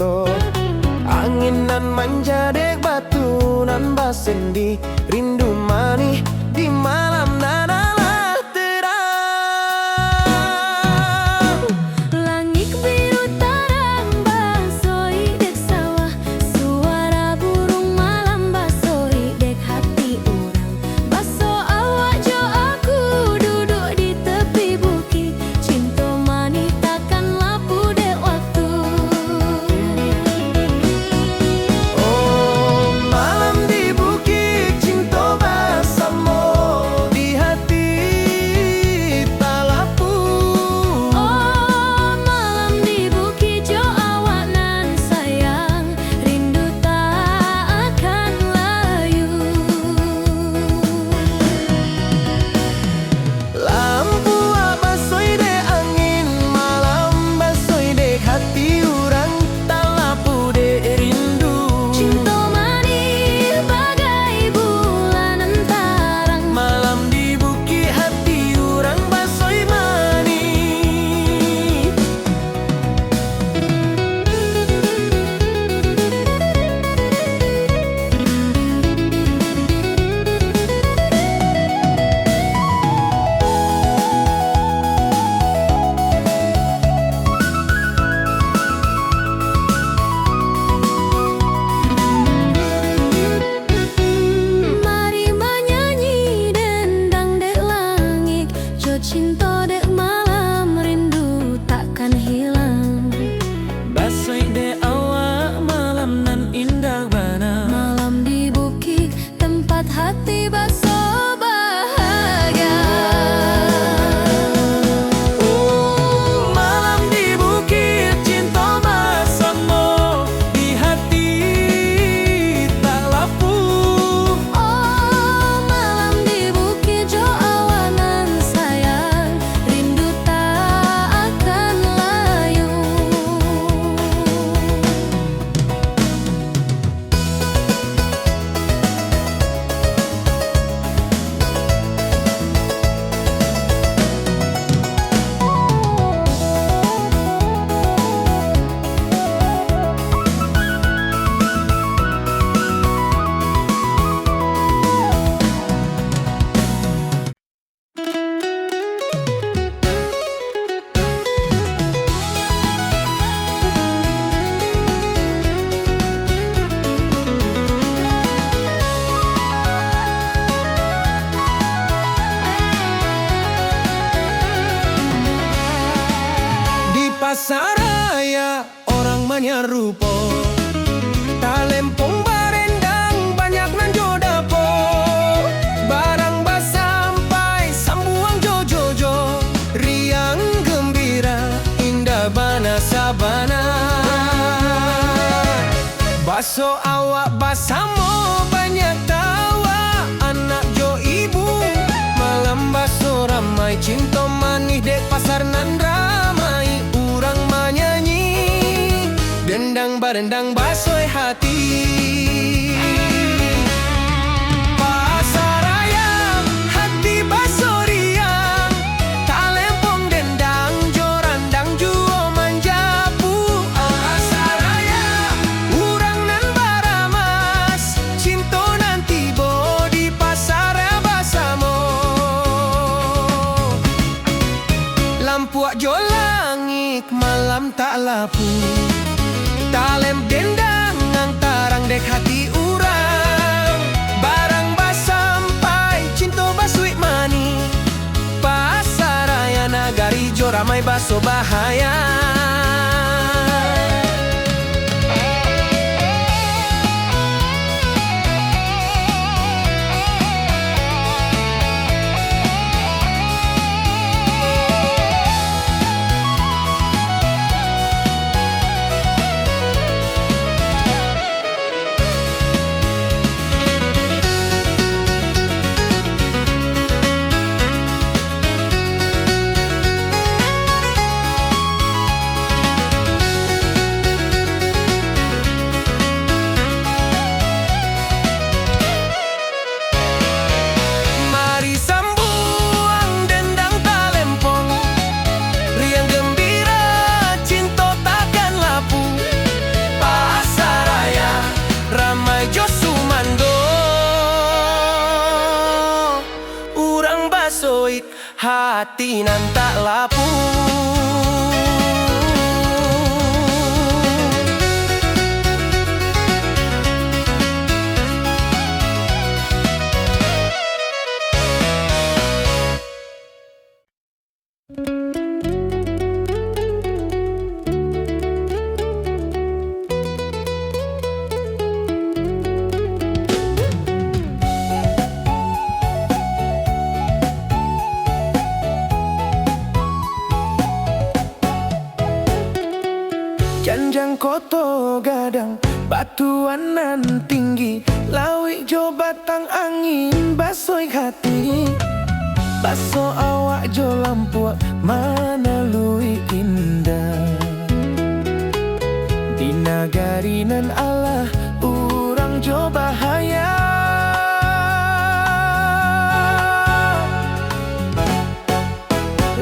cinta. Angin nan manja dek batu nan basendi, rindu mani di malam nan alah terang. Langit biru tarang basoi dek sawah, suara burung malam basoi dek hati orang. Baso awak jo aku duduk di tepi bukit, cinta manis takkan lapu dek waktu. Oh, malam di bukit cinta bersama, di hati tak lapu. Oh, malam di bukit jo awak nan sayang, rindu tak akan layu. Lampu basoi dek angin, malam basoi dek hati orang, tak lapu dek rindu. Cinta manis bagai bulan antarang, Malam di bukit hati orang basoi manis. mari menyanyi dendang dek langit, jo cinta dek malam, rindu takkan hilang. Basoi dek awak malam nan indah bana. Malam di bukit tempat hati baso bahagia. Oh, malam di bukit cinta bersama, di hati tak lapu. Oh, malam di bukit jo awak nan sayang, rindu tak akan layu. Di pasar raya orang menyerupo, talempong barendang banyak nan jo dapo. Barang basampai sambuang jo, riang gembira indah bana sabana. Baso awak basamo banyak tawa, anak jo ibu malam baso ramai, cinta manis dek pasar nan ramai. Urang menyanyi dendang barendang basoi hati. Pasar raya hati baso riang, talempong dendang jorandang juo manjapu. Pasar raya urang nan baramas, cinta nan tibo di pasar basamo. Lampu jo langit malam tak lapu, talem dendang antarang dek hati urang. Barang basampai cinta basui mani, pasar raya nagari jo ramai baso bahaya. hati nan tak lapu. Janjang koto gadang, batuan nan tinggi, lawik jo batang angin, basoi hati. Baso awak jo lampu, mana lui indah. Di nagari nan Allah, urang jo bahaya.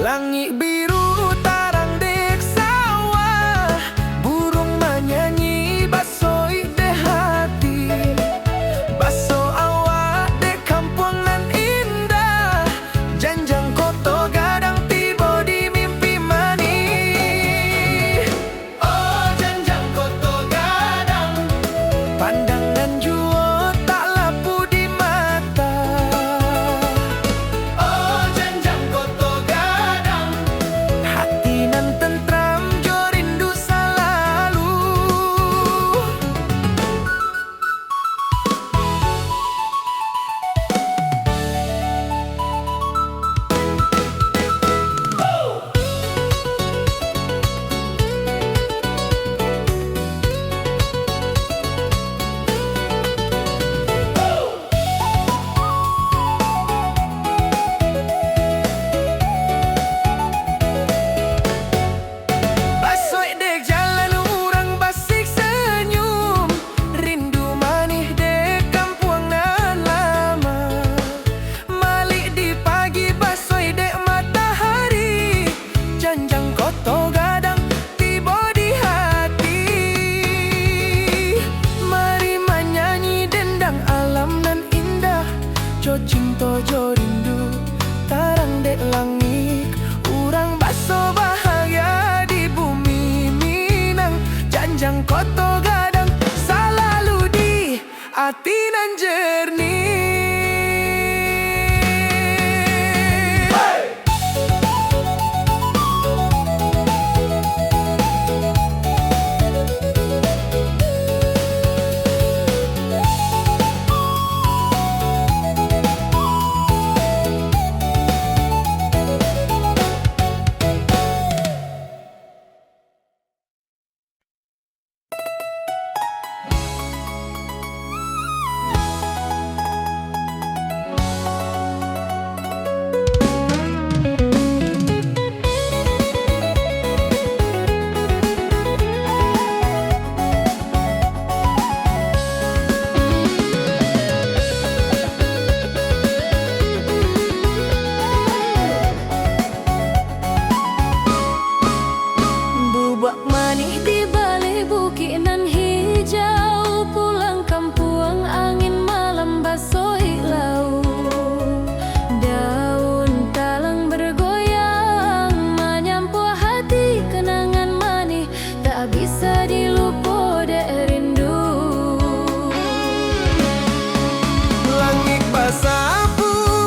Langit biru tarang dek sawah, burung menyanyi basoi de hati. Baso awak de kampung nan indah, janjang koto gadang tiba di mimpi mani. Oh janjang koto gadang, pandangan jua tak lapu di mata. Oh janjang koto gadang, hati nan tentram jo rindu selalu. Basoi dek jalan urang basik senyum, rindu manih dek kampung nan lama. Malik di pagi basoi dek matahari, janjang koto gadang tiba di hati. Mari menyanyi dendang alam nan indah, jo cinta jo rindu tarang dek langit. Urang baso bahagia di bumi Minang, janjang koto gadang selalu di hati nan jernih. Bubak manih di balik bukit nan hijau, pulang kampung angin malam basoi lau. Daun talang bergoyang menyampu hati, kenangan manih tak bisa dilupa dek rindu. Langit basah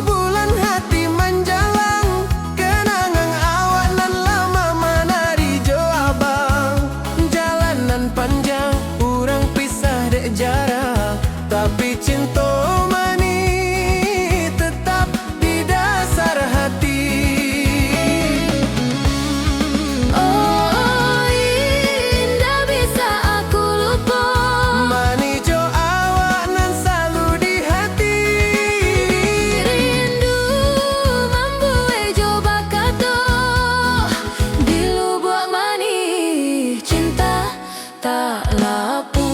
bulan hati menjalang, kenangan awak nan lama mana di jo abang. Jalanan panjang, urang pisah dek jarak, tapi cinta mani tetap di dasar hati. Oh indah bisa aku lupa, mani jo awak nan selalu di hati. Rindu membuat jo bakato di lubuk mani, cinta tak lapu.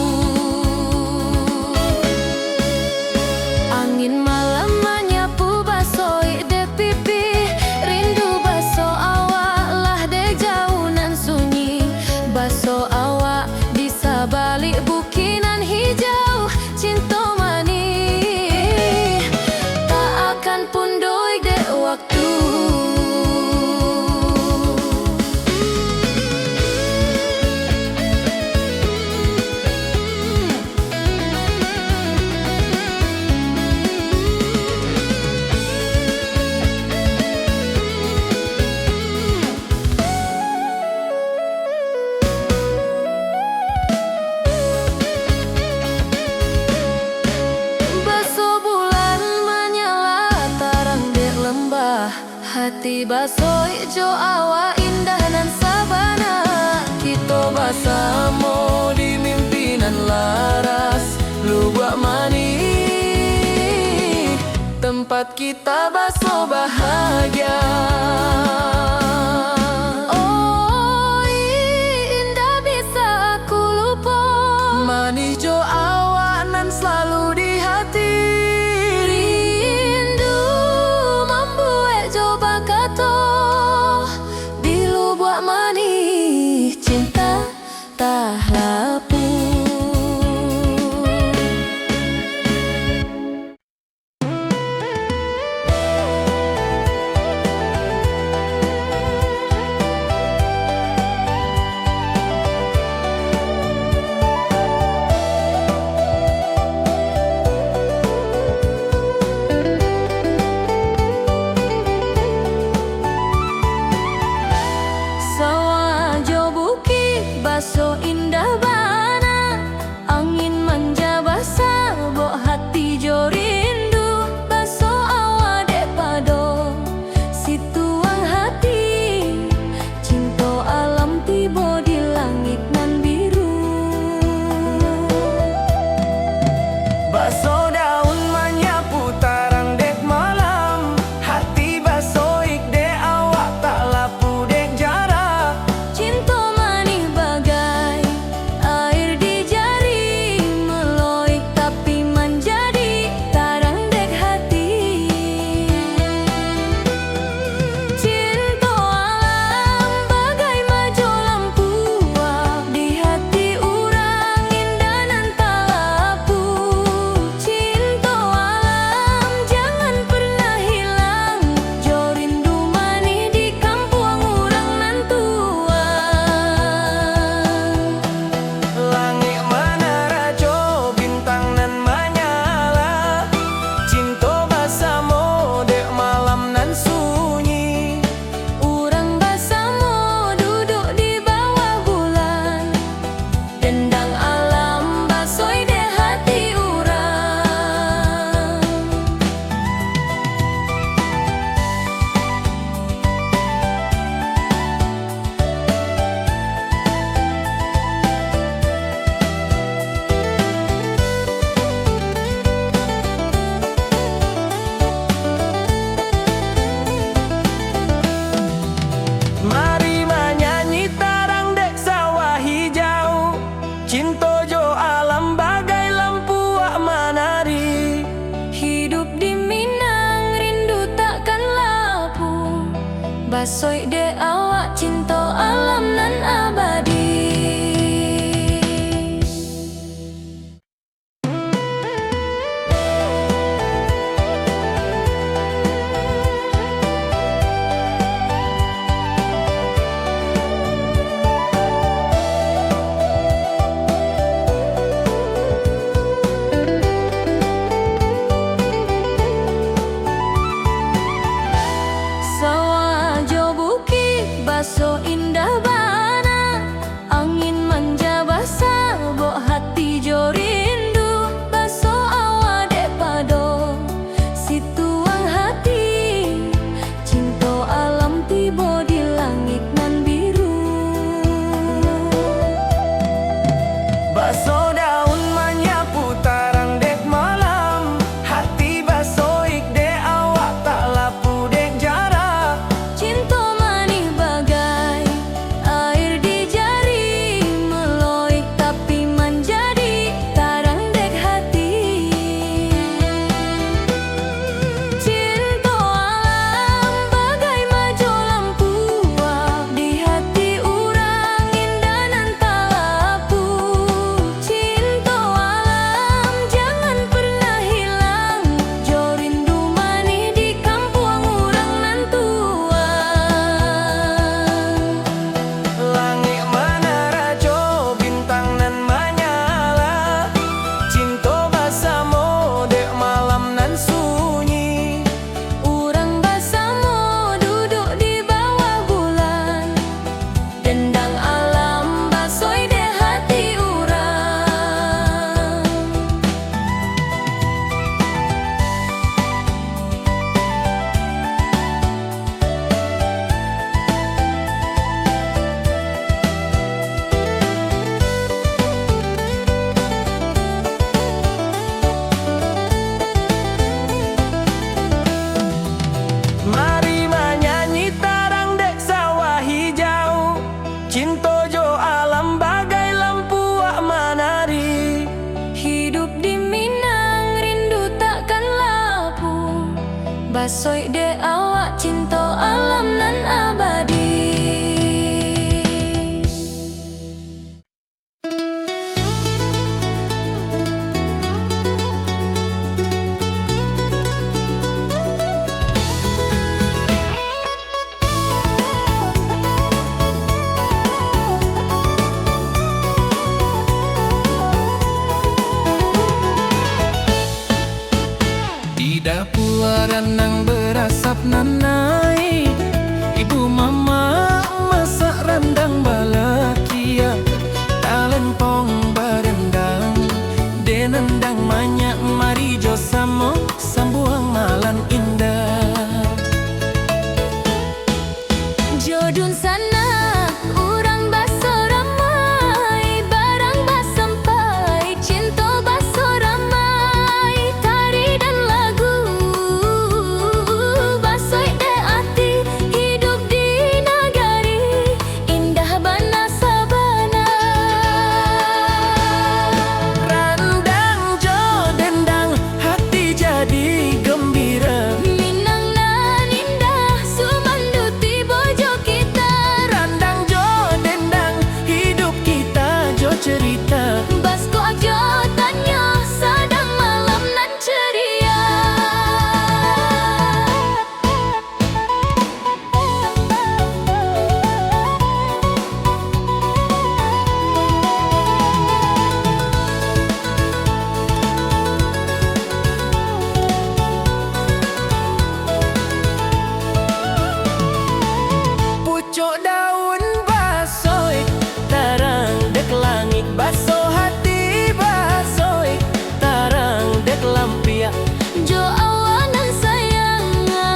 Angin malam menyapu basoi de pipi, rindu baso awak lah dek jauh nan sunyi. Baso awak di sabalik bukinan hijau, cinta manih tak akan pundoi dek waktu. hati baso ijo awa indah nan sabana. Kita basamo di mimpinan laras Lubak Mani, tempat kita baso bahagia. Oh indah bisa aku lupa, manis jo awak nan selalu di hati. Rindu membuat jo bakato di Lubak Mani, cinta tak lapu. basoi de awak cinta alam nan abadi. Di dapur nang berasap nanai, ibu mama masak rendang balakia, talempong barendang, denendang banyak mari jo samo sambuang malam indah. Jodun sana urang baso ramai, barang basampai, cinta baso ramai, tari dan lagu basoi de ati, hidup di nagari indah bana sabana. Randang jo dendang hati jadi gembira, Minang nan indah sumanduti bojo kita, randang jo dendang hidup kita jo cerita. basko aja tanya sadang malam nan ceria. Pucuk daun basoi, tarang dek langit baso hati basoi, tarang dek lampiak. Jo awanan sayangan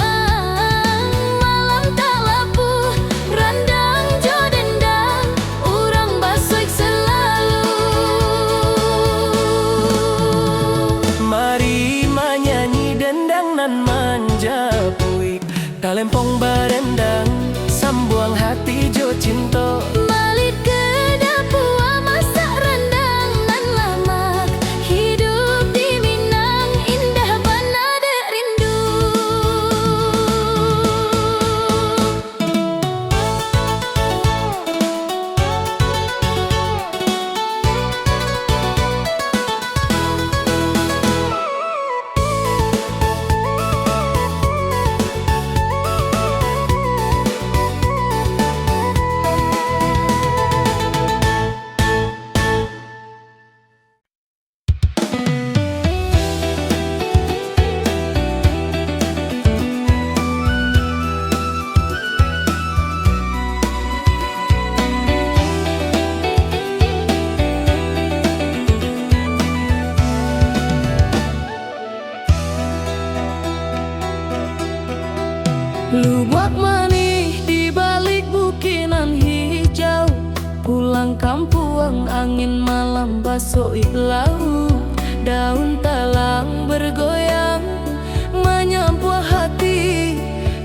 malam tak lapu, randang jo dendang urang basoik selalu. Mari menyanyi dendang nan manja puik, talempong barendang sambuang hati jo cinta. Malit ke dapur masak rendang nan lamak, hidup di Minang indah bana de rindu. Lubak manis di balik bukinan hijau, pulang kampung angin malam basoi laut, daun talang bergoyang menyampu hati,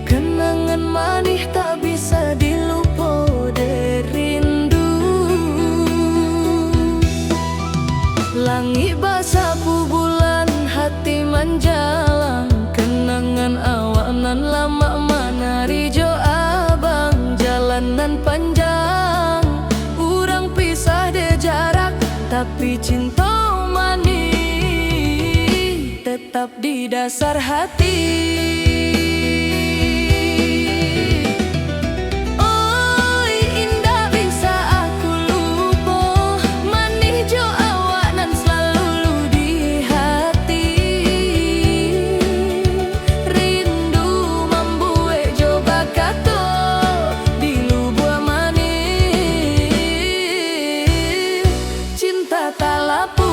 kenangan manis tak bisa dilupa de rindu. Langit basapu bulan hati menjalang, kenangan awak nan lama manari jo abang, jalanan panjang urang pisah de jarak, tapi cinta manis tetap di dasar hati. Oi indah bisa aku lupa, manis jo awak nan selalu di hati. Rindu membuat jo bakato di lubua manis, cinta tak lapu.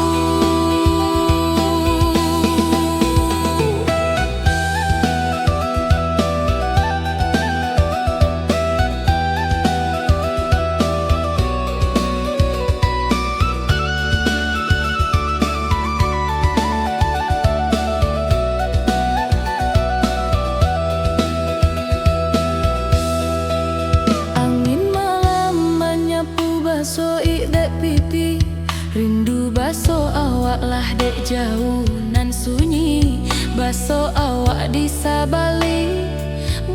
baso awak lah dek jauh nan sunyi, baso awak di sabalik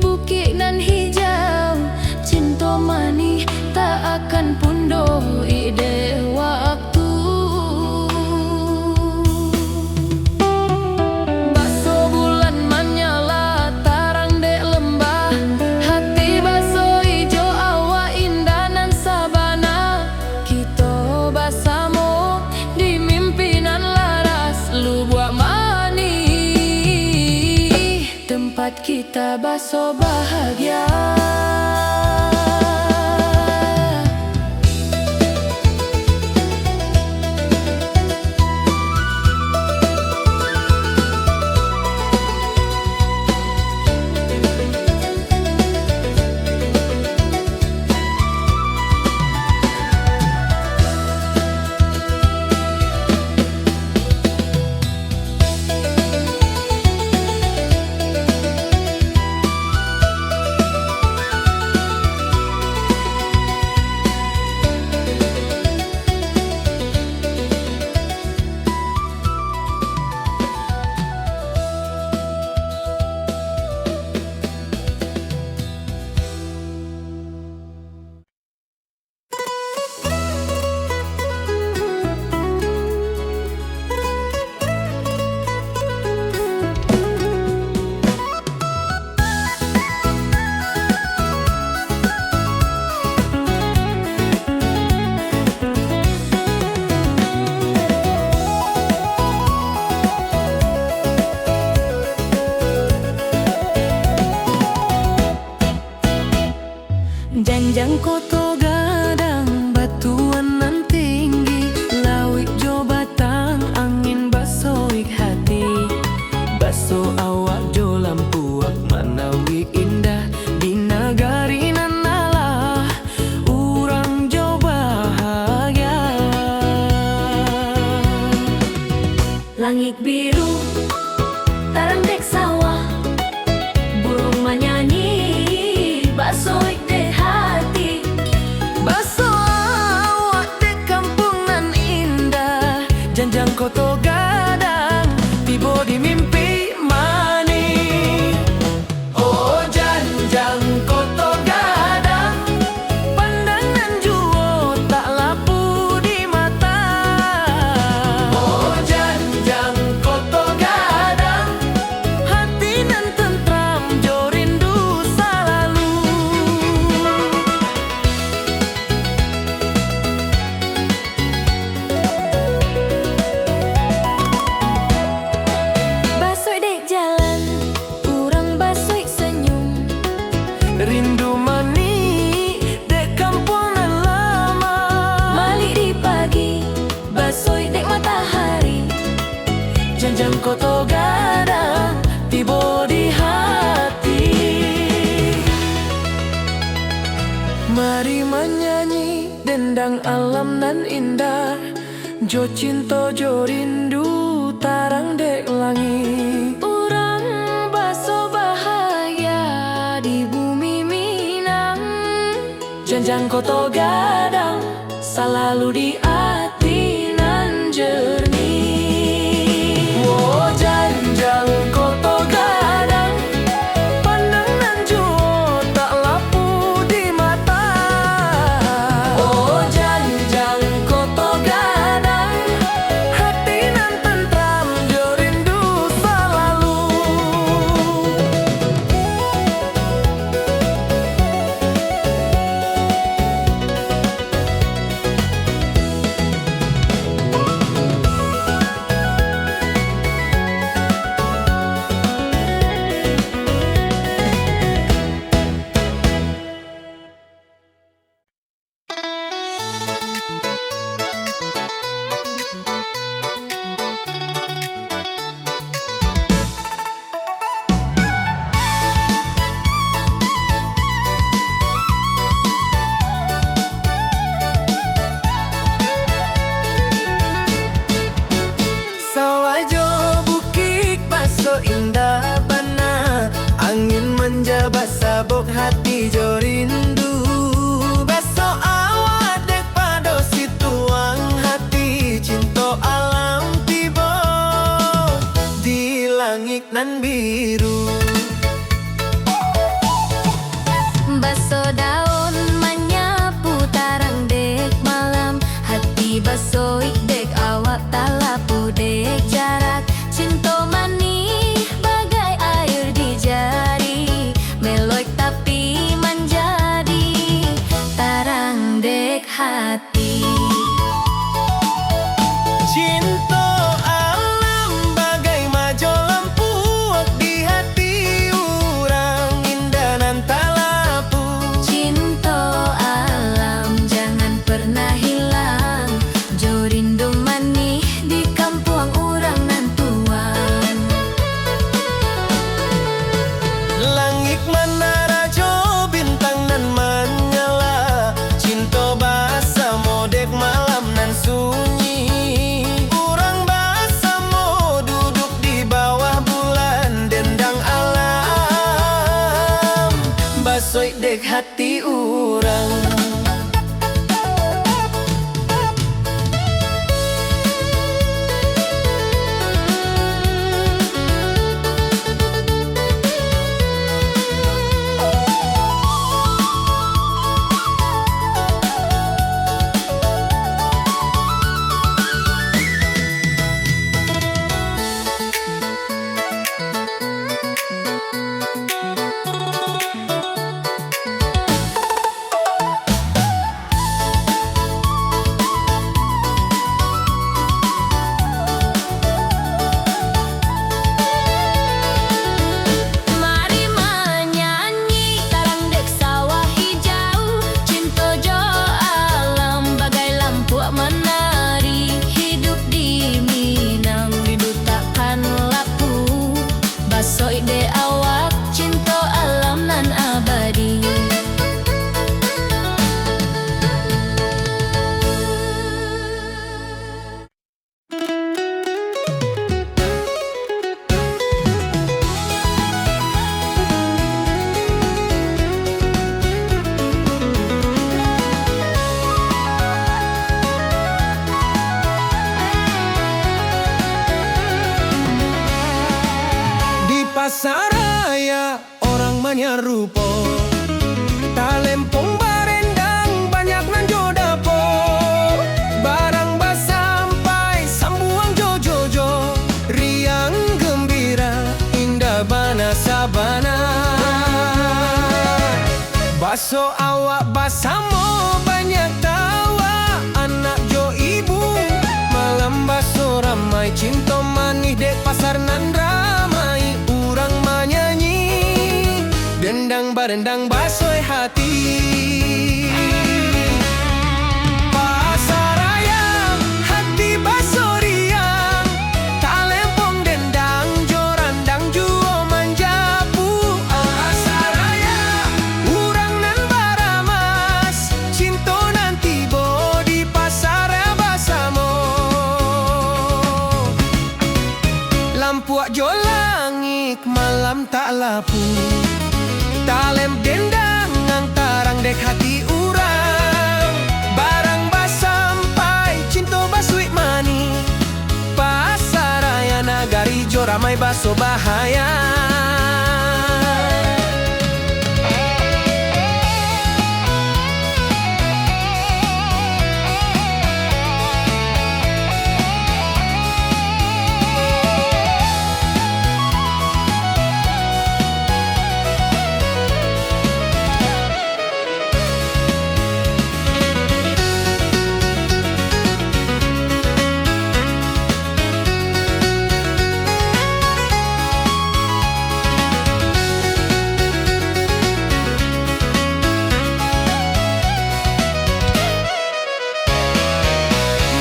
bukit nan hijau. Cinta mani tak akan pundoh ide waktu. Baso bulan menyala tarang dek lembah, hati baso ijo awak indah nan sabana. Kita basamo di mimpinan laras lu buat mani, tempat kita baso bahagia. Janjang koto gadang batuan nan tinggi, lawik jo batang angin basoik hati. Baso awak jo lampuak manawik indah di nagari nan alah urang jo bahagia. Langit biru, tarang dek sawah, burung menyanyi, basoik dek hati. Baso awak dek kampung nan indah, janjang koto gadang tibo di mimpi mani. Oh janjang koto gadang, pandangan juo tak lapu di mata. Oh janjang koto gadang, hati nan tentram jo rindu selalu. Basoik dek jalan, urang basoik senyum. Rindu mani dek kampung nan lama. Malik di pagi, basoik dek matahari. Janjang koto gadang tibo di hati. Mari menyanyi dendang alam nan indah, jo cinta jo rindu tarang dek langit. Urang baso bahagia di bumi Minang. Janjang koto gadang selalu di hati nan jernih. Oh janjang koto gadang, pandangan juo tak lapu di mata. Oh janjang koto gadang, hati nan tentram jo rindu selalu. sabok hati jo rindu. Besok awak dek pado situang hati cinta alam tiba di langit nan biru. Baso daun menyapu tarang dek malam, hati basoi dek awak talapu dek jarak. Cinta manis bagai air di jari, melek tapi menjadi tarang dek hati. Cinta alam bagai majo lampu di hati urang, indah nan talapu. Cinta alam jangan pernah hilang, jo rindu manis di kampung orang nan tuan. Langit menara jo bintang nan menyala, cinta bahasa modek malam nan sunyi. Urang bahasa mo duduk di bawah bulan, dendang alam basoi dek hati urang. Mari menyanyi tarang dek sawah hijau, cinta jo alam bagai lampu menari. Hidup di Minang rindu takkan lapu, basoi de awak cinta alam nan abadi. Di pasar raya orang menyerupo, talempong barendang banyak nan jo dapo. Barang basampai sambuang jo-jo-jo, riang gembira indah bana sabana. Baso awak basamo banyak tawa, anak jo ibu malam baso ramai. Cinta manis dek pasar nan ramai, urang menyanyi dendang barendang basoi hati. Pasar raya hati baso riang, talempong dendang jorandang juo manjapu. Pasar raya urang nan baramas, cinta nan tibo di pasar raya basamo. Lampu jo langit malam tak lapu, talem dendang ngang tarang dek hati urang. Barang basampai cinta basui mani, pasar raya nagari jo ramai baso bahaya.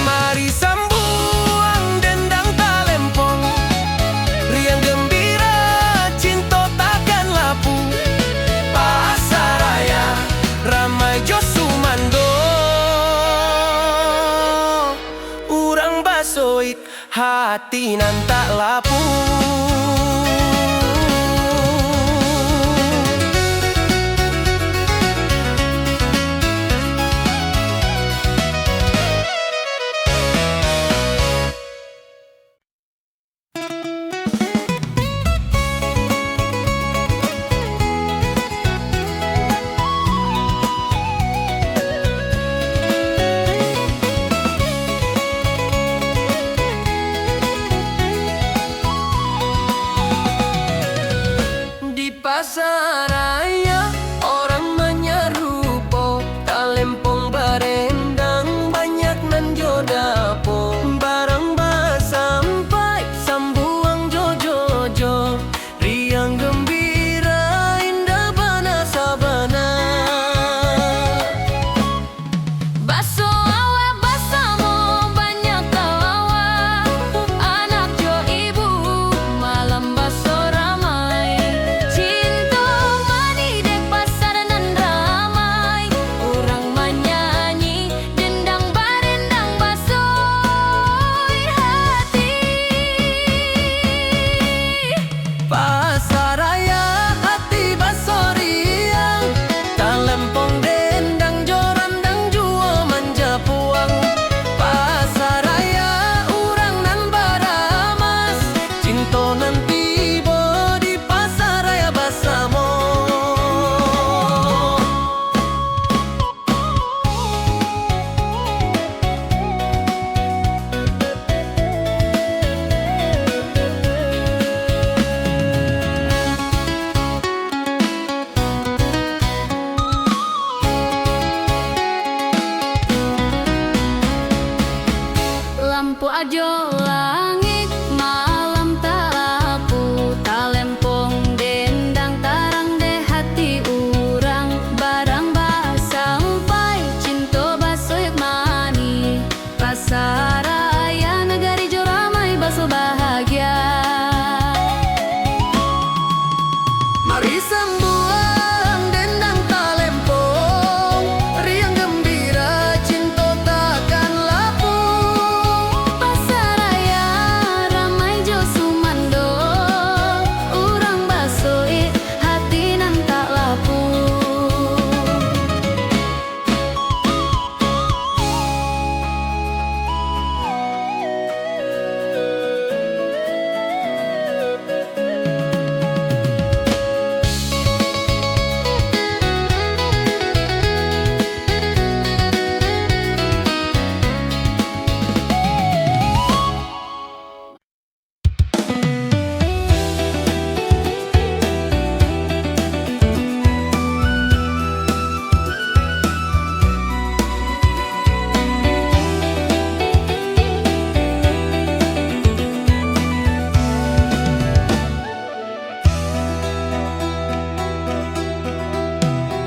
Mari sambuang dendang talempong, riang gembira cinta takkan lapu. Pasar raya ramai jo sumando, urang basoik hati nan tak lapu. ajo langit malam talapu talempong dendang tarang de hati urang barang ba sampai cinta basoyak mani pasaraya negari jo ramai baso bahagia. Mari sembuang dendang talempong, riang gembira cinta takkan lapung. Pasaraya ramai jo sumando urang basoi hati nan tak lapung.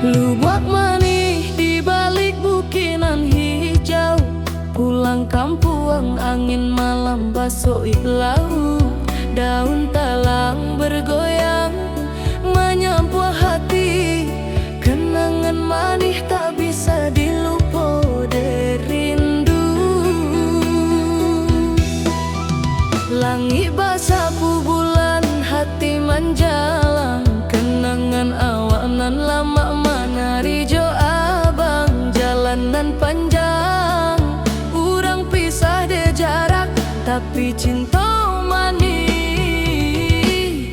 Lubak manis di balik bukinan hijau, pulang kampung angin malam basoi laut, daun talang bergoyang menyampah hati, kenangan manis tak bisa dilupa derindu. Langit basapu bulan hati menjalang, kenangan awanan lama manari jo abang, jalanan panjang urang pisah de jarak, tapi cinta manis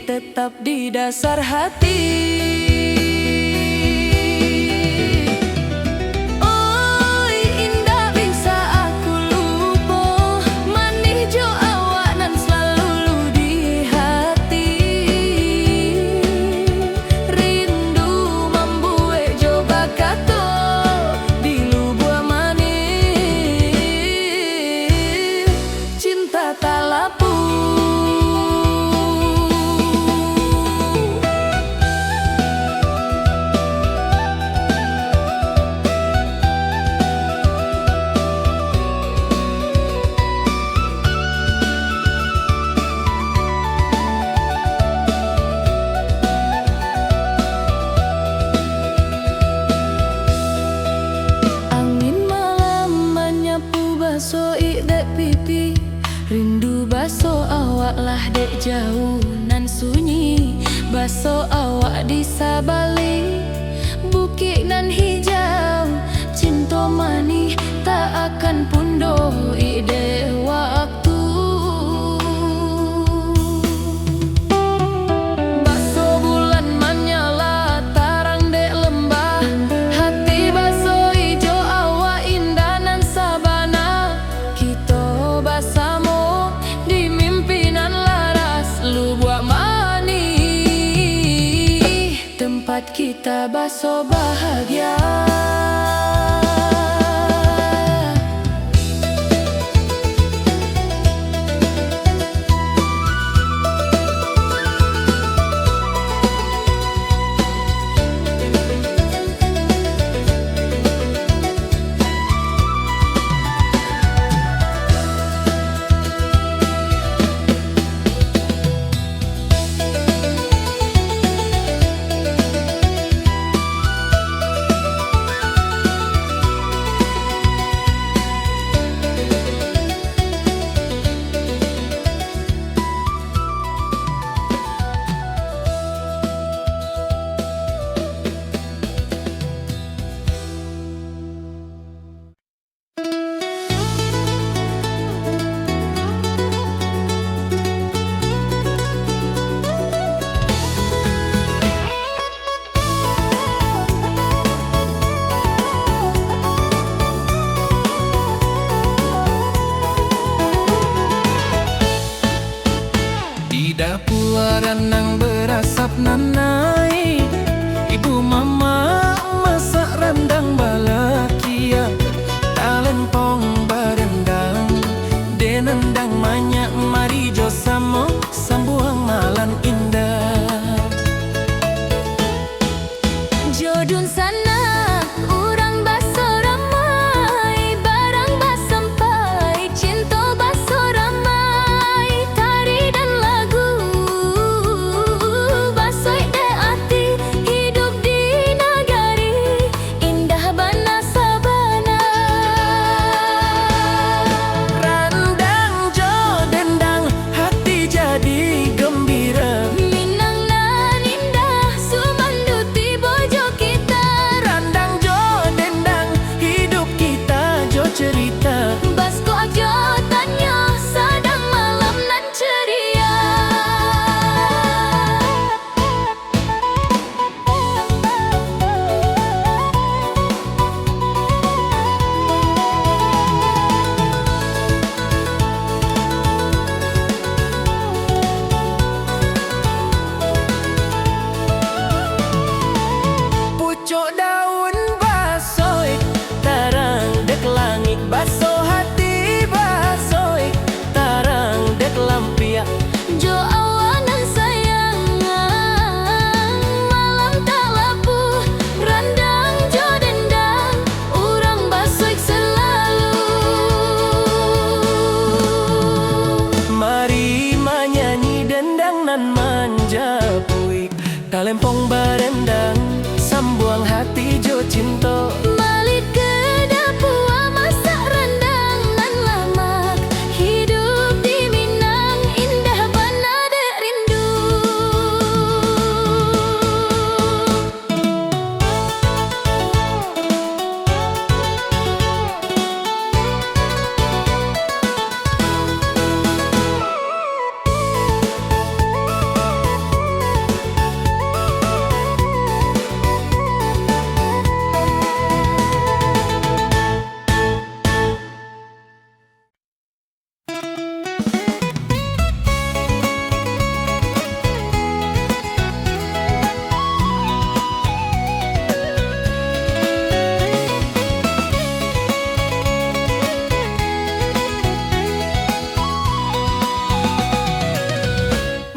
tetap di dasar hati. Oi indah bisa aku lupa, manis jo awak nan selalu di hati. Rindu membuat jo bakato di lubua manis, cinta tak lapung. Angin malam menyapu basoi dek pipi, rindu baso awak lah dek jauh nan sunyi, baso awak di sabalik bukit nan hijau, cinta manis tak akan pundoh ide waktu. Baso bulan menyala tarang dek lembah, hati baso ijo awak indah nan sabana, kita basamo di mimpinan laras lubua manis, tempat kita baso bahagia. dendang banyak, mari jo samo sambuang malam indah. Jodun sana urang baso ramai, barang bas sampai, cinta baso ramai, tari dan lagu basoi de ati, hidup di nagari indah bana sabana. Randang jo dendang, hati jadi gembira. Minang nan indah sumanduti bojo kita, Randang jo dendang, hidup kita jo cerita. basko aja tanya sadang malam nan ceria. Pucuk daun basoi, tarang dek langit baso hati basoi, tarang dek lampiak. Jo awanan sayang, malam tak lapuh, randang jo dendang, urang basoik selalu. Mari menyanyi dendang nan manja puik, talempong barendang, sambuang hati jo cinta. Malit ke dapua masak rendang nan lamak, hidup di Minang indah bana de rindu.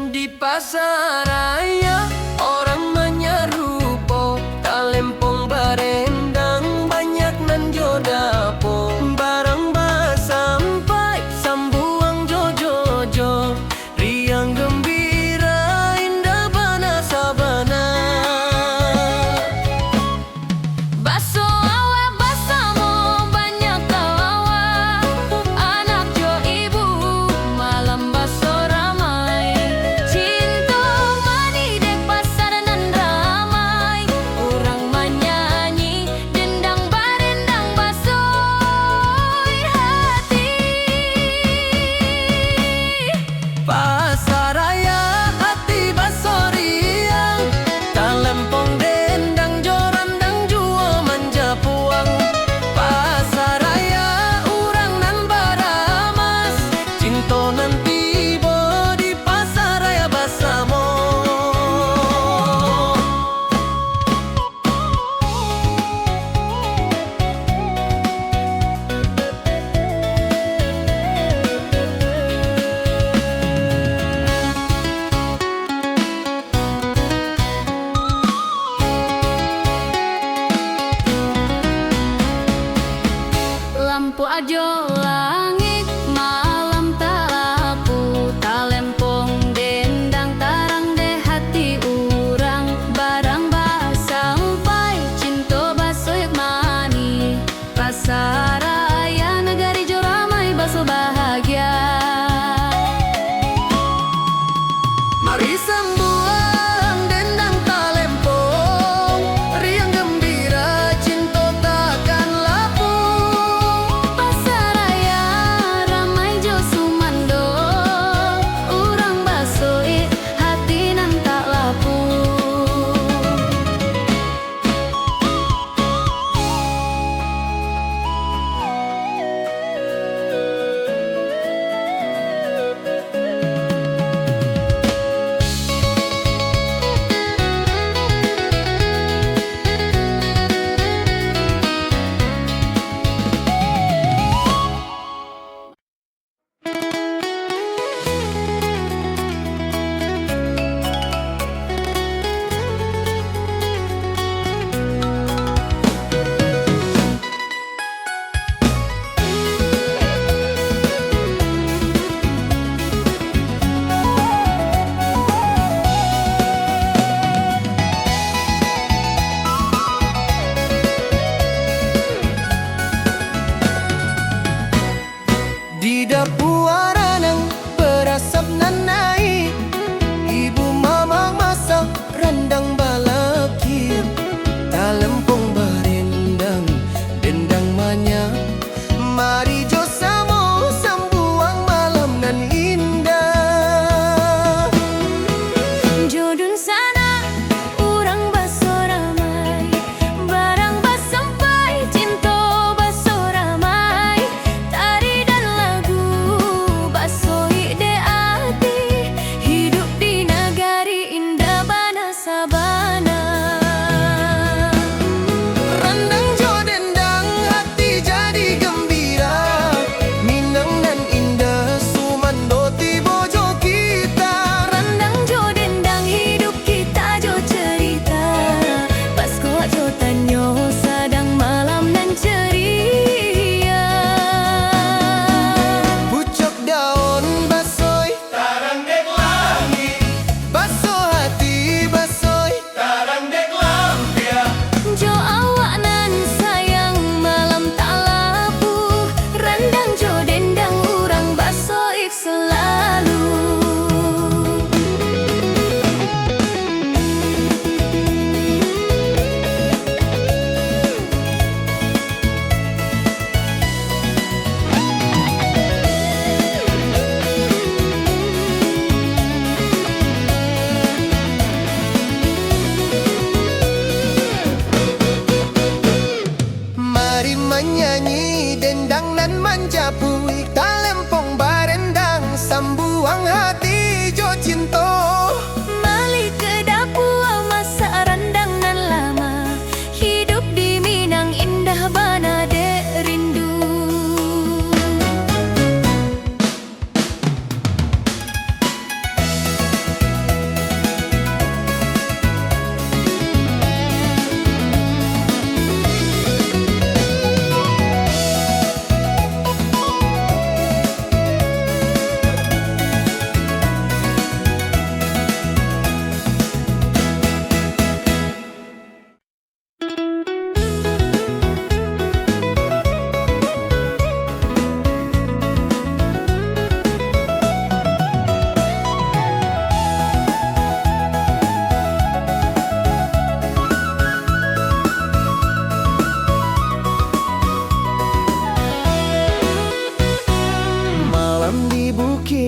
Di pasar raya orang menyerupo, talempong barendang banyak nan jo dapo, barang bas sampai sambuang jo riang gembira indah bana sabana. Baso awak basamo banyak tawa, anak jo ibu malam baso ramai, cinta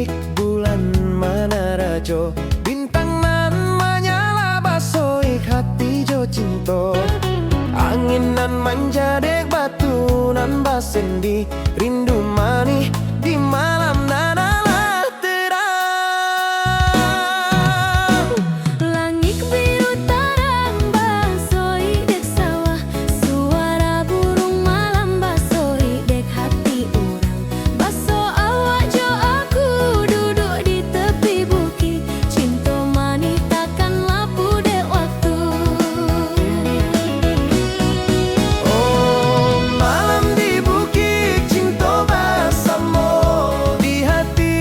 bukit bulan manarajo, bintang nan menyala basoi hati jo cinta. Angin nan manja dek batu nan basendi, rindu mani di malam nan alah terang. Langit biru tarang basoi dek sawah, suara burung malam basoi dek hati urang. Baso awak jo aku duduk di tepi bukit, cinta manis takkan lapu dek waktu. Oh, malam di bukit cinta bersama, di hati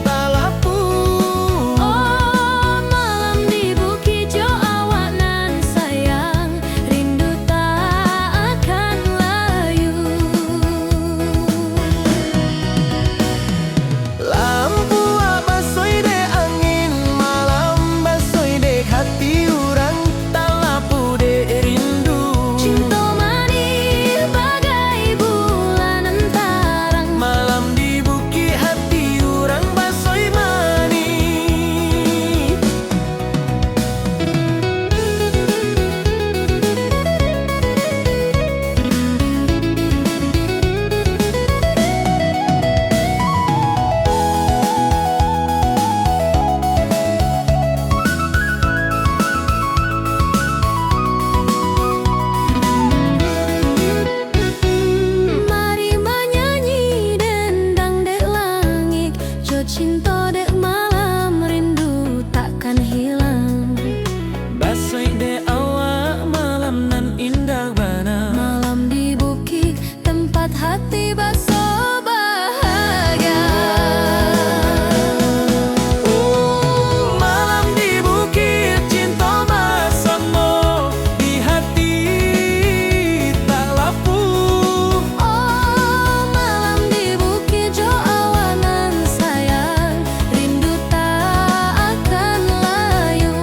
tak lapu. Oh, malam di bukit jo awak nan sayang, rindu tak akan layu. Lampu basoi dek angin, malam basoi dek hati urang, tak lapu dek rindu. Cinta manis bagai bulan tarang, Malam di bukit hati urang basoi mani. mari menyanyi dendang dek langit, jo cinta dek malam, rindu takkan hilang. Basoi dek awak malam nan indah bana. Malam di bukit tempat hati baso bahagia. Malam di bukit cinta bersama, di hati tak lapu. Oh, malam di bukit jo awak nan sayang, rindu tak akan layu.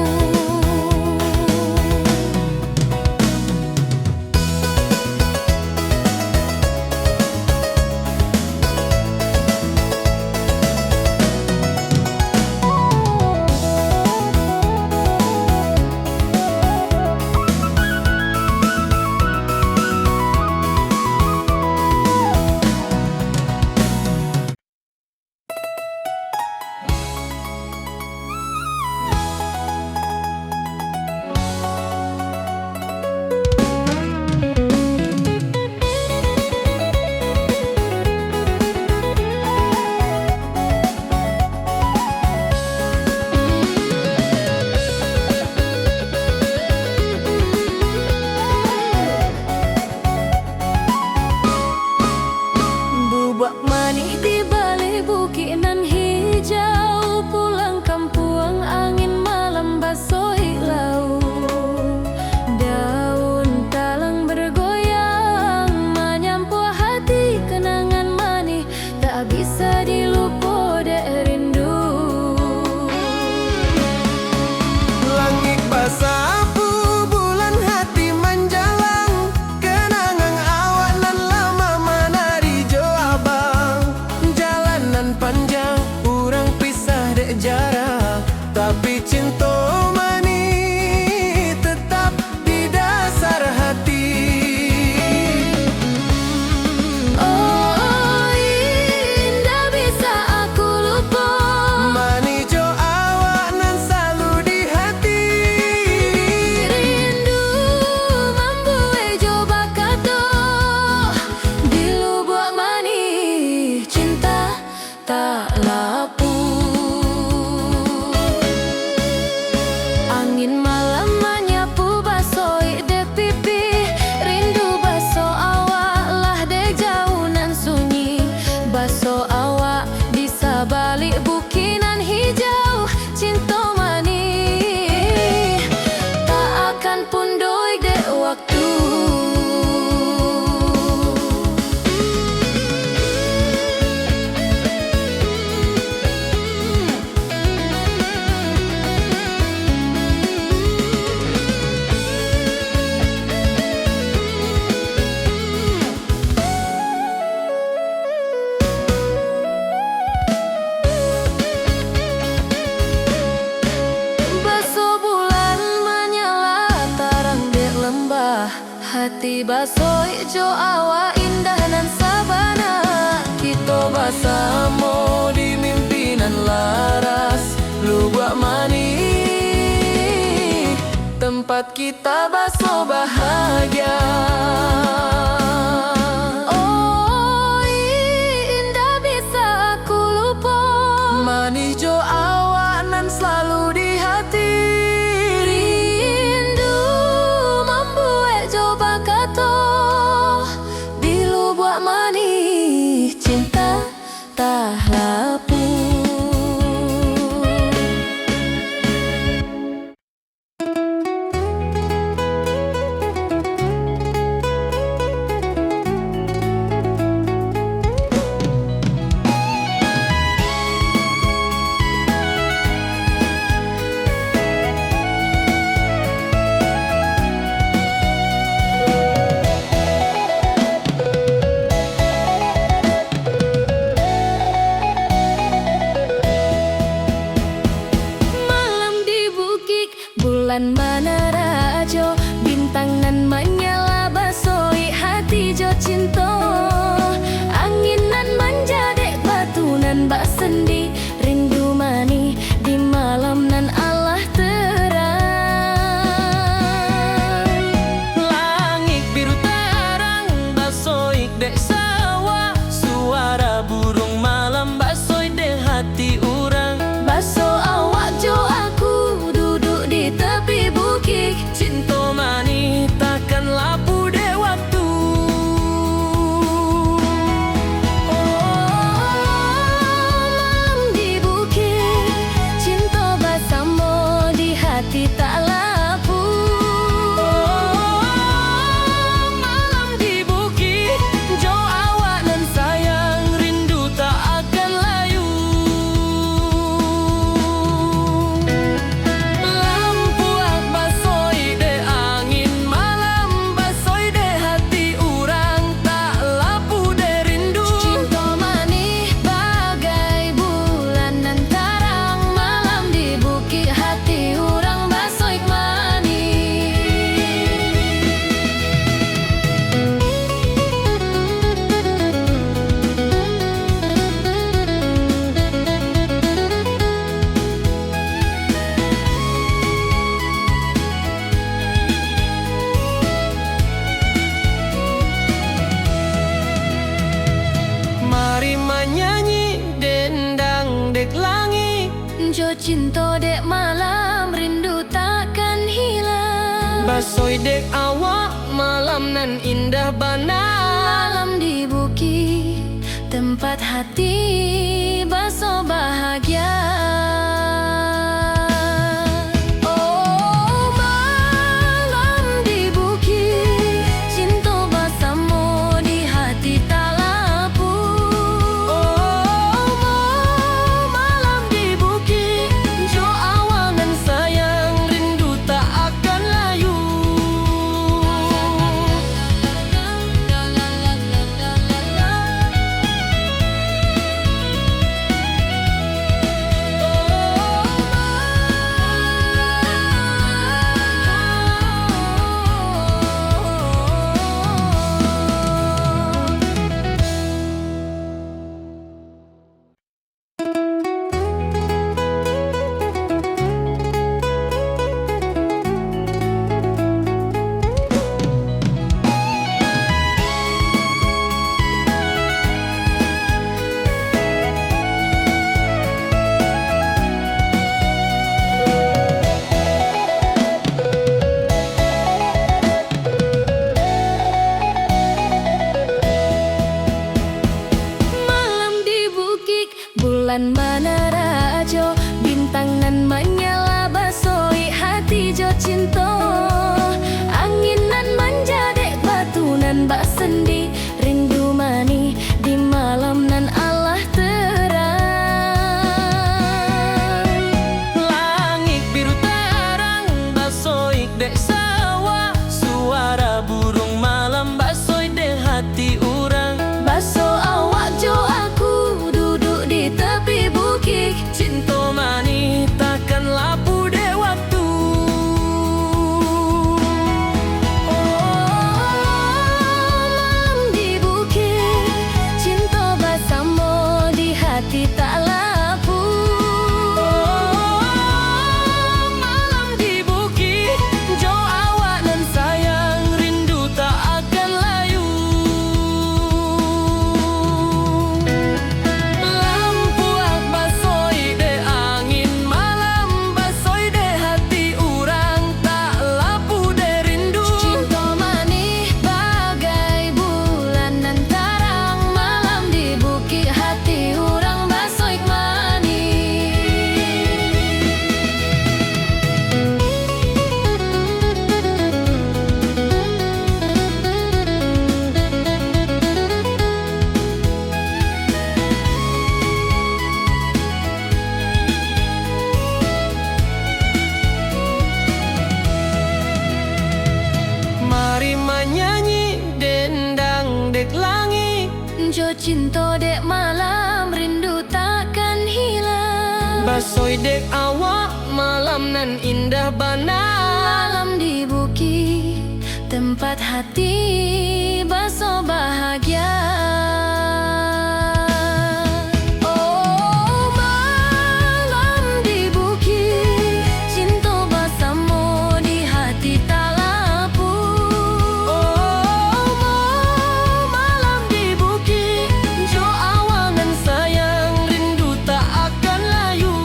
Bubak manis di balik bukit nan hijau, pulang kampung angin malam basoi lau. Daun talang bergoyang menyampu hati, kenangan manis tak bisa dilupa dek rindu. Langit basapu bulan hati menjalang, kenangan awak nan lama menari jo abang. Jalanan panjang urang pisah dek jarak, tapi cinta manis tetap di dasar hati. Oh, indah bisa aku lupa. Manis jo awak nan selalu di hati. Rindu membuat coba kata di lubuk manis, cinta tak lapu. Angin malam menyapu basoi dek pipi, rindu baso awak lah dek jauh nan sunyi. Baso awak di sabalik bukinan hijau, cinta manis tak akan pundoi dek waktu. hati baso ijo awa indah nan sabana. Kita bersama di mimpinan laras Lubak Mani, tempat kita baso bahagia. Oh indah bisa aku lupa, manis jo awak nan selalu di hati. Rindu membuat jo bakato di Lubak Mani, cinta tak lapu. Bulan Manara jo, bintang nan menyala basoi hati jo cinta. Angin nan manja dek batu nan bak sendi, rindu mani di malam nan Allah terang. Langit biru terang basoi dek sawah, suara burung malam basoi dek hati urang. Baso awak jo aku duduk di tepi bukit, Cinta mani takkan lapu de waktu. malam di bukit, cinta bersama di hati tak lapu. Malam di bukit, jo awak nan sayang, rindu tak akan layu. Lampu ak basoi de angin malam, basoi de hati urang, tak lapu de rindu. Cinta manis bagai bulan nan terang, malam di bukit hati orang basoik manis. Mari menyanyi dendang dek langit, Jo cinta dek malam rindu takkan hilang. basoi dek awak malam nan indah bana. Malam di bukit, tempat hati baso bahagia. Oh malam di bukit, cinta bersama di hati tak lapu. Oh malam di bukit, jo awak nan sayang, rindu tak akan layu. Malam di bukit, bulan Manara jo, bintang nan menyala basoi hati jo cinta. Angin nan manja dek batu nan bak sendi, rindu mani di malam nan Allah terang. Langit biru terang basoi dek sawah, suara burung malam basoi dek hati urang. Baso awak jo aku duduk di tepi bukit, Cinta mani takkan lapu de waktu. jo cinta dek malam rindu takkan hilang. Basoi dek awak malam nan indah bana. Malam di bukit tempat hati baso bahagia. Oh malam di bukit cinta bersama di hati tak lapuk. Oh malam di bukit jo awangan sayang rindu tak akan layu.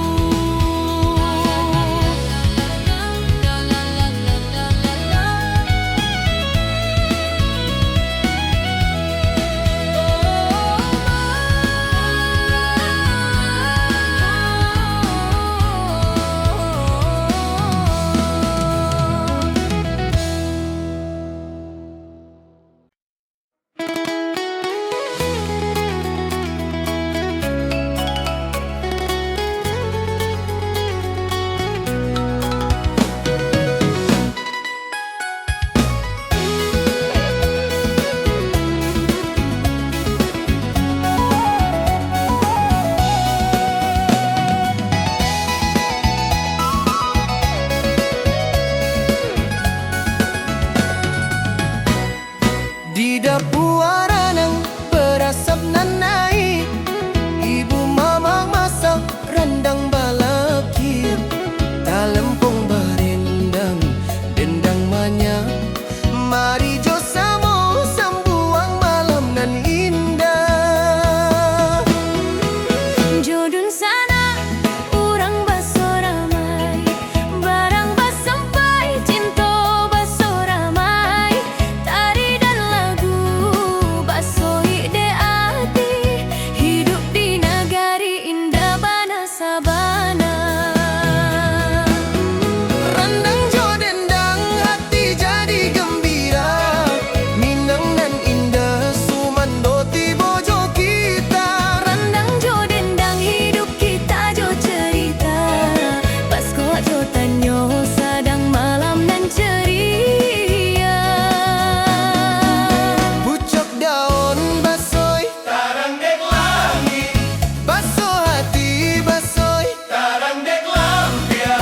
Di dapur aranang berasap nanai, ibu mamang masak rendang balakir. Talempong berendang dendang manya. Mari jo samo sambuang malam nan indah. Jodun sana urang baso ramai, barang bas sampai cinta baso ramai. Tari dan lagu baso ide hati, hidup di nagari indah bana sabana. Rendang jo dendang hati jadi gembira. Minang nan indah sumando tibo jo kita. Rendang jo dendang hidup kita jo cerita, pas kok jo tanyo sadang malam nan ceria. Pucuk daun basoi tarang dek langit. Baso hati basoi tarang dek lampia.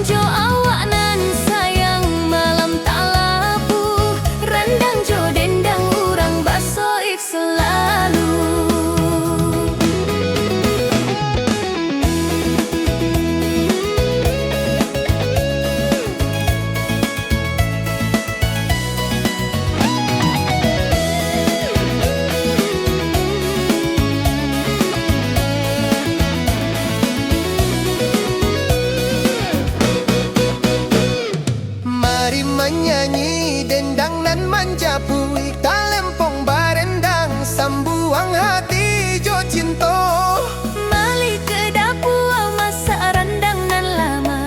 Jo awak nan sayang malam tak lapuk. Rendang jo dendang urang basoik selalu. Mari menyanyi dendang nan manja puik. Talempong barendang sambuang hati jo cinta. Balik ke dapur masak rendang nan lama,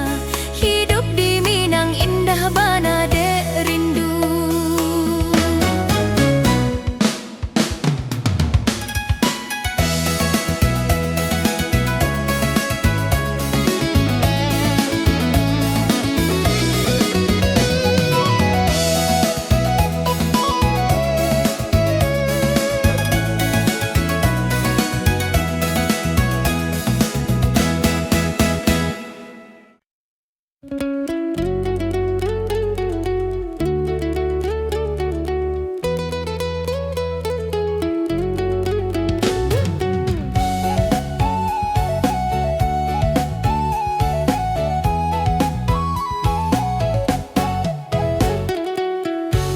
hidup di Minang indah bana dek rindu.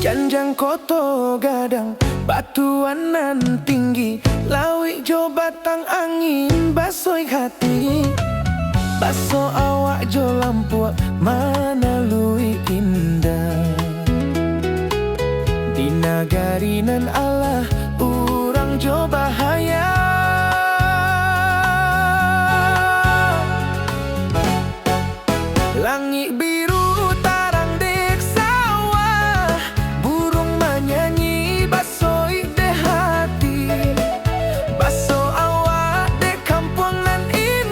Janjang koto gadang batuan nan tinggi. Lawik jo batang angin basoi hati. Baso awak jo lampuak mana lui indah. Di nagari nan Allah urang jo bahaya. Langit biru tarang dek sawah, burung menyanyi basoi de hati. Baso awak de kampung nan indah.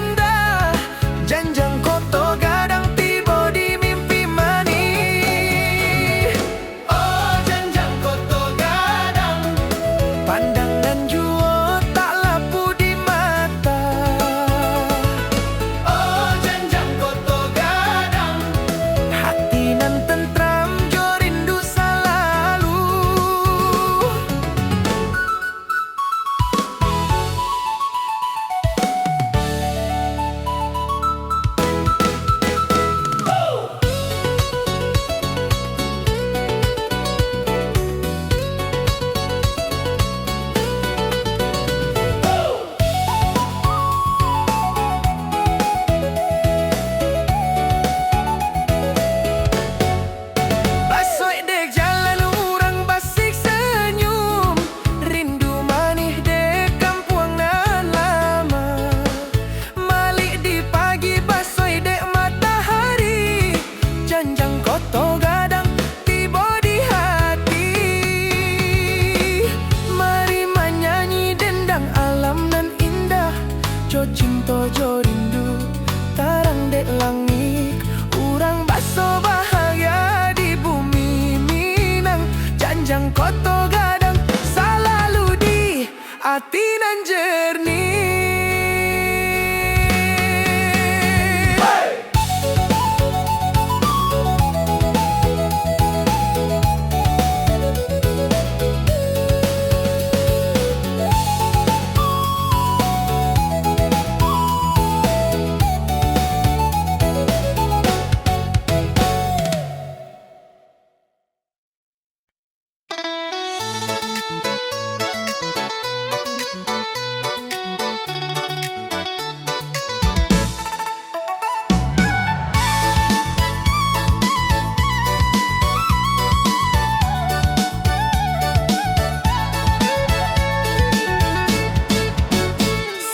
dek langit. Urang baso bahagia di bumi Minang. Janjang koto gadang selalu di hati nan jernih.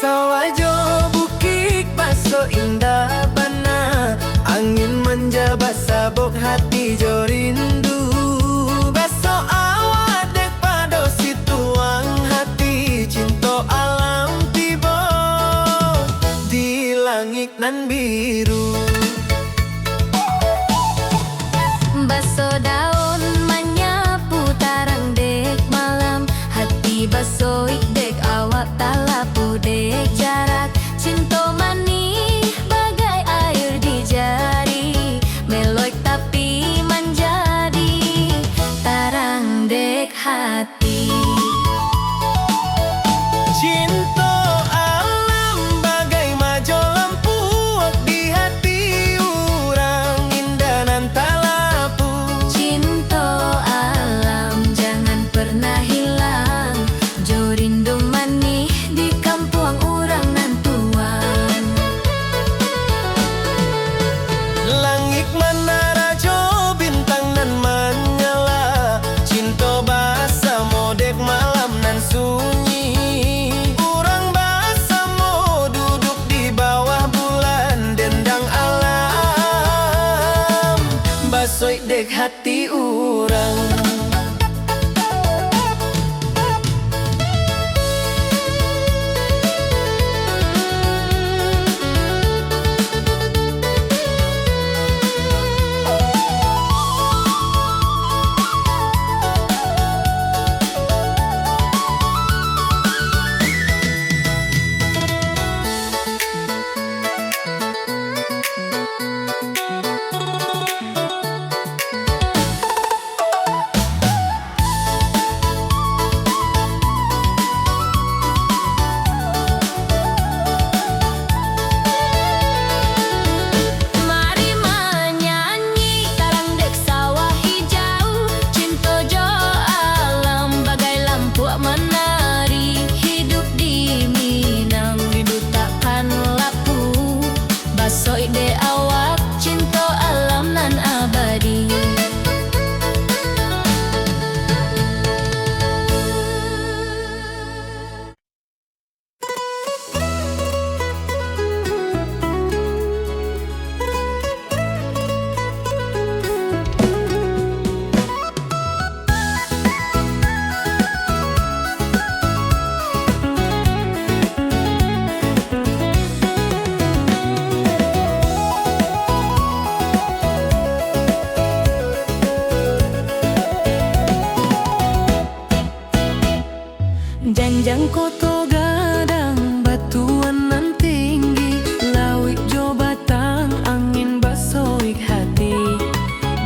Sawajo bukik baso indah bana. Angin manja basabok hati jo rindu. Baso awak dek pado situang hati. Cinta alam tiba di langit nan biru. Baso daun menyapu tarang dek malam. Hati baso dek awak talapu dek jarak. Cinta manis bagai air di jari. Meloik tapi menjadi tarang dek hati. Cinta alam bagai majo lampu di hati urang indah nan talapu. Cinta alam jangan pernah hilang. Jo rindu manis di kampung urang nan tuan. Langit menara jo bintang nan menyala. Cinta basa modek malam nan sunyi. Urang basa mo duduk di bawah bulan dendang alam. Basoi dek hati urang. Mari menyanyi tarang dek sawah hijau. Cinta jo alam bagai lampu menari. Hidup di Minang rindu takkan lapu. Basoi dek awak cinta alam nan abadi. Janjang koto gadang batuan nan tinggi. Lawik jo batang angin basoik hati.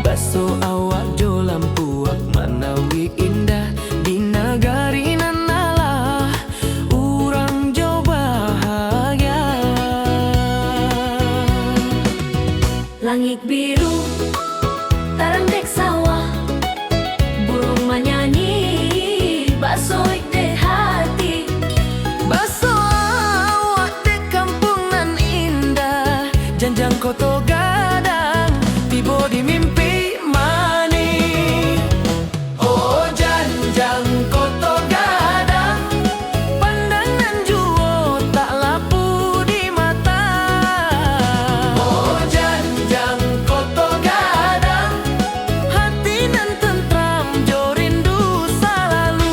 Baso awak jo lampuak manawik indah. Di nagari nan alah urang jo bahagia. Langit biru, tarang dek sawah. Burung menyanyi, basoik dek hati. Baso awak dek kampung nan indah. Janjang koto gadang tiba di mimpi mani. Oh janjang koto gadang, pandangan juo tak lapu di mata. Oh janjang koto gadang, hati nan tentram jo rindu selalu.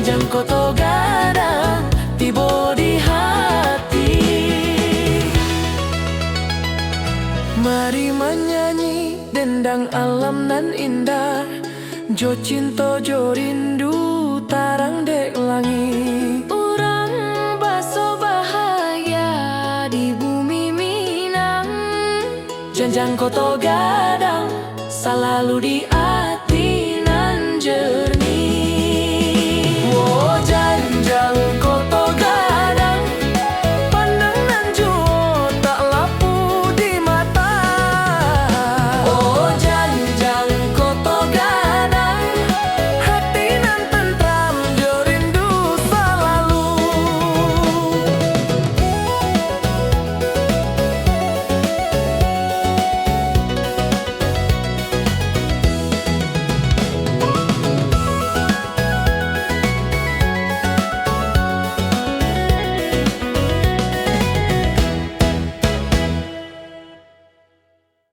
Janjang koto gadang tiba di hati. Mari menyanyi dendang alam nan indah, jo cinta jo rindu tarang dek langit. Urang baso bahagia di bumi Minang. Janjang koto gadang selalu di